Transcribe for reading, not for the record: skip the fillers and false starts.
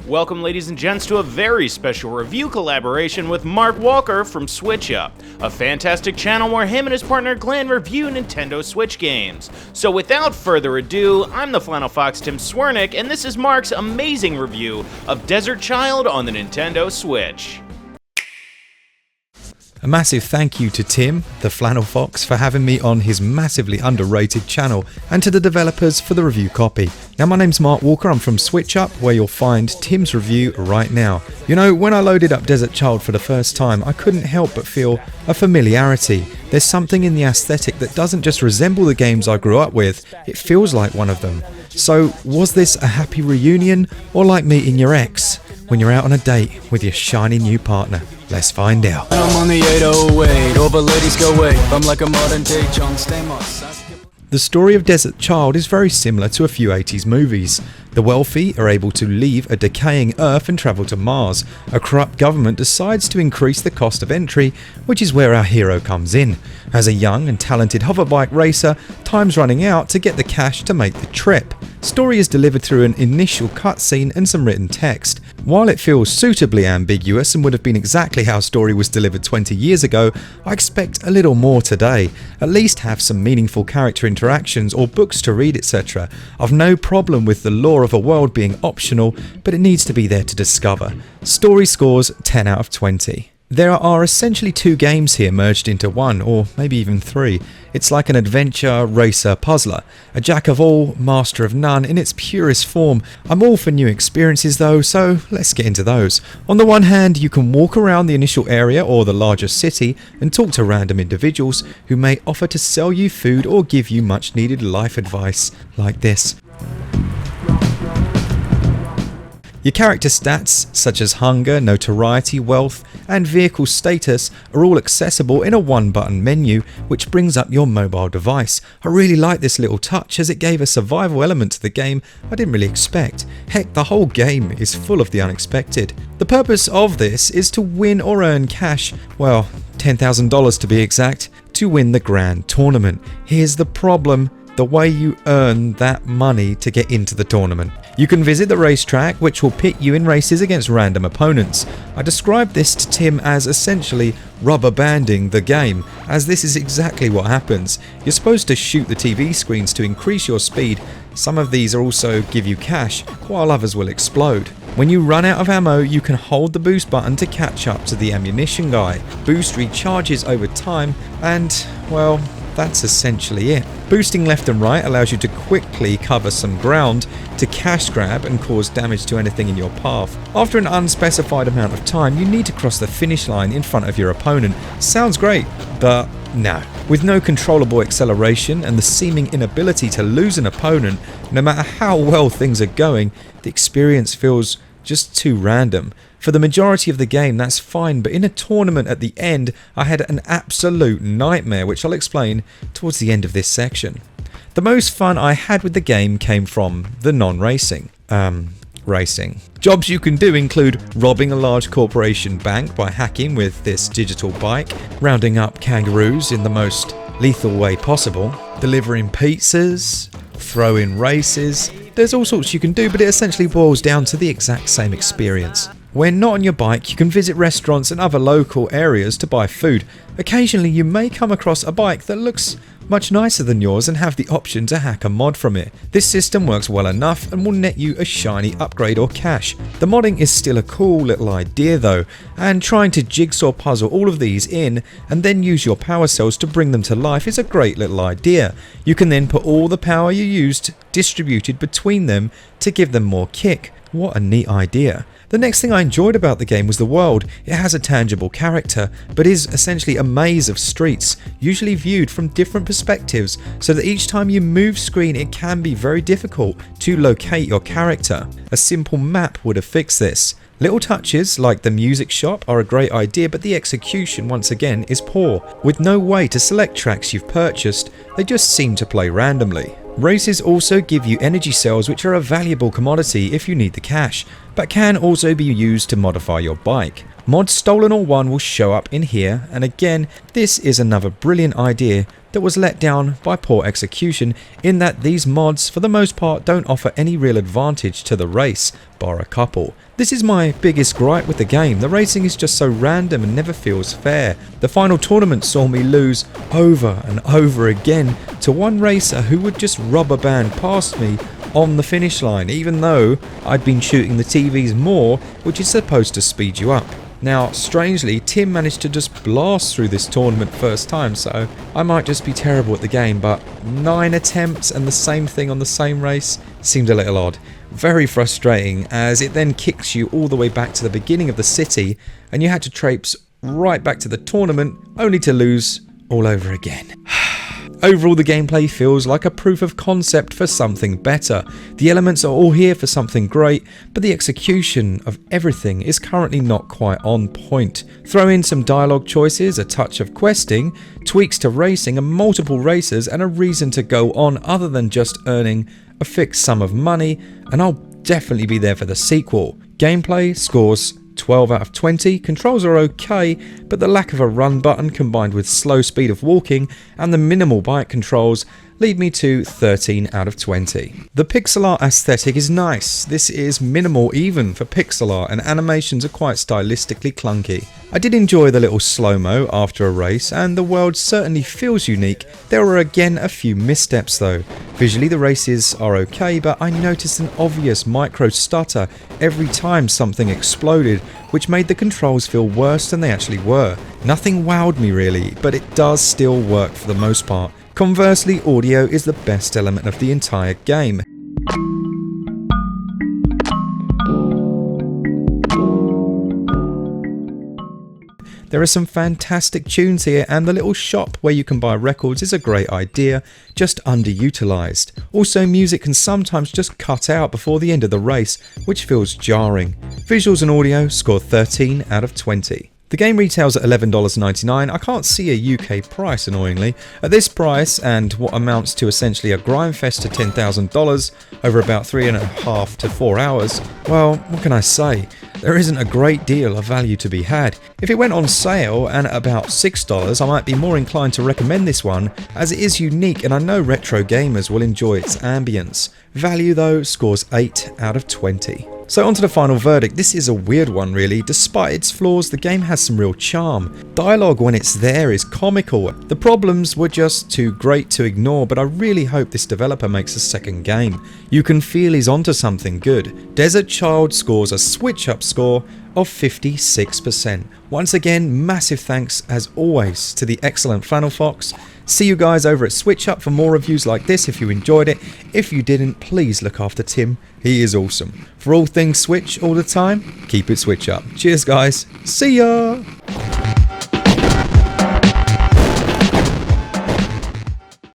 Welcome, ladies and gents, to a very special review collaboration with Mark Walker from Switch Up, a fantastic channel where him and his partner Glenn review Nintendo Switch games. So without further ado, I'm the Flannel Fox Tim Swernick, and this is Mark's amazing review of Desert Child on the Nintendo Switch. A massive thank you to Tim, the Flannel Fox, for having me on his massively underrated channel, and to the developers for the review copy. Now, my name's Mark Walker, I'm from Switch Up, where you'll find Tim's review right now. You know, when I loaded up Desert Child for the first time, I couldn't help but feel a familiarity. There's something in the aesthetic that doesn't just resemble the games I grew up with, it feels like one of them. So, was this a happy reunion, or like meeting your ex when you're out on a date with your shiny new partner? Let's find out. I'm on the 808, all the ladies go away. I'm like a modern day John Stamos. The story of Desert Child is very similar to a few 80s movies. The wealthy are able to leave a decaying Earth and travel to Mars. A corrupt government decides to increase the cost of entry, which is where our hero comes in. As a young and talented hoverbike racer, time's running out to get the cash to make the trip. Story is delivered through an initial cutscene and some written text. While it feels suitably ambiguous and would have been exactly how story was delivered 20 years ago, I expect a little more today. At least have some meaningful character interactions or books to read, etc. I've no problem with the lore of a world being optional, but it needs to be there to discover. Story scores 10 out of 20. There are essentially two games here merged into one, or maybe even three. It's like an adventure, racer, puzzler. A jack of all, master of none in its purest form. I'm all for new experiences though, so let's get into those. On the one hand, you can walk around the initial area or the larger city and talk to random individuals who may offer to sell you food or give you much needed life advice, like this. Your character stats, such as hunger, notoriety, wealth, and vehicle status, are all accessible in a one-button menu, which brings up your mobile device. I really like this little touch, as it gave a survival element to the game I didn't really expect. Heck, the whole game is full of the unexpected. The purpose of this is to win or earn cash, well, $10,000 to be exact, to win the grand tournament. Here's the problem. The way you earn that money to get into the tournament. You can visit the racetrack, which will pit you in races against random opponents. I described this to Tim as essentially rubber banding the game, as this is exactly what happens. You're supposed to shoot the TV screens to increase your speed. Some of these also give you cash, while others will explode. When you run out of ammo, you can hold the boost button to catch up to the ammunition guy. Boost recharges over time, and, well, that's essentially it. Boosting left and right allows you to quickly cover some ground to cash grab and cause damage to anything in your path. After an unspecified amount of time, you need to cross the finish line in front of your opponent. Sounds great, but no. With no controllable acceleration and the seeming inability to lose an opponent, no matter how well things are going, the experience feels just too random. For the majority of the game, that's fine, but in a tournament at the end, I had an absolute nightmare, which I'll explain towards the end of this section. The most fun I had with the game came from the non-racing. Racing. Jobs you can do include robbing a large corporation bank by hacking with this digital bike, rounding up kangaroos in the most lethal way possible, delivering pizzas, throwing races. There's all sorts you can do, but it essentially boils down to the exact same experience. When not on your bike, you can visit restaurants and other local areas to buy food. Occasionally you may come across a bike that looks much nicer than yours and have the option to hack a mod from it. This system works well enough and will net you a shiny upgrade or cash. The modding is still a cool little idea though, and trying to jigsaw puzzle all of these in and then use your power cells to bring them to life is a great little idea. You can then put all the power you used distributed between them to give them more kick. What a neat idea. The next thing I enjoyed about the game was the world. It has a tangible character, but is essentially a maze of streets, usually viewed from different perspectives, so that each time you move screen it can be very difficult to locate your character. A simple map would have fixed this. Little touches like the music shop are a great idea, but the execution once again is poor. With no way to select tracks you've purchased, they just seem to play randomly. Races also give you energy cells, which are a valuable commodity if you need the cash. but can also be used to modify your bike. Mods stolen or won will show up in here, and again, this is another brilliant idea that was let down by poor execution, in that these mods for the most part don't offer any real advantage to the race, bar a couple. This is my biggest gripe with the game. The racing is just so random and never feels fair. The final tournament saw me lose over and over again to one racer who would just rubber band past me on the finish line, even though I'd been shooting the TVs more, which is supposed to speed you up. Now, strangely, Tim managed to just blast through this tournament first time, so I might just be terrible at the game, but 9 attempts and the same thing on the same race seemed a little odd. Very frustrating, as it then kicks you all the way back to the beginning of the city, and you had to traipse right back to the tournament, only to lose all over again. Overall, the gameplay feels like a proof of concept for something better. The elements are all here for something great, but the execution of everything is currently not quite on point. Throw in some dialogue choices, a touch of questing, tweaks to racing and multiple races, and a reason to go on other than just earning a fixed sum of money, and I'll definitely be there for the sequel. Gameplay scores 12 out of 20, controls are okay, but the lack of a run button combined with slow speed of walking and the minimal bike controls lead me to 13 out of 20. The pixel art aesthetic is nice. This is minimal even for pixel art, and animations are quite stylistically clunky. I did enjoy the little slow-mo after a race, and the world certainly feels unique. There were again a few missteps though. Visually the races are okay, but I noticed an obvious micro stutter every time something exploded, which made the controls feel worse than they actually were. Nothing wowed me really, but it does still work for the most part. Conversely, audio is the best element of the entire game. There are some fantastic tunes here, and the little shop where you can buy records is a great idea, just underutilized. Also, music can sometimes just cut out before the end of the race, which feels jarring. Visuals and audio score 13 out of 20. The game retails at $11.99. I can't see a UK price, annoyingly. At this price, and what amounts to essentially a grind fest to $10,000 over about 3.5 to 4 hours, well, what can I say? There isn't a great deal of value to be had. If it went on sale and at about $6, I might be more inclined to recommend this one, as it is unique and I know retro gamers will enjoy its ambience. Value though scores 8 out of 20. So on to the final verdict. This is a weird one really. Despite its flaws, the game has some real charm. Dialogue when it's there is comical. The problems were just too great to ignore, but I really hope this developer makes a second game. You can feel he's onto something good. Desert Child scores a switch up score of 56%. Once again, massive thanks as always to the excellent Flannel Fox. See you guys over at Switch Up for more reviews like this if you enjoyed it. If you didn't, please look after Tim. He is awesome. For all things Switch all the time, keep it Switch Up. Cheers guys. See ya!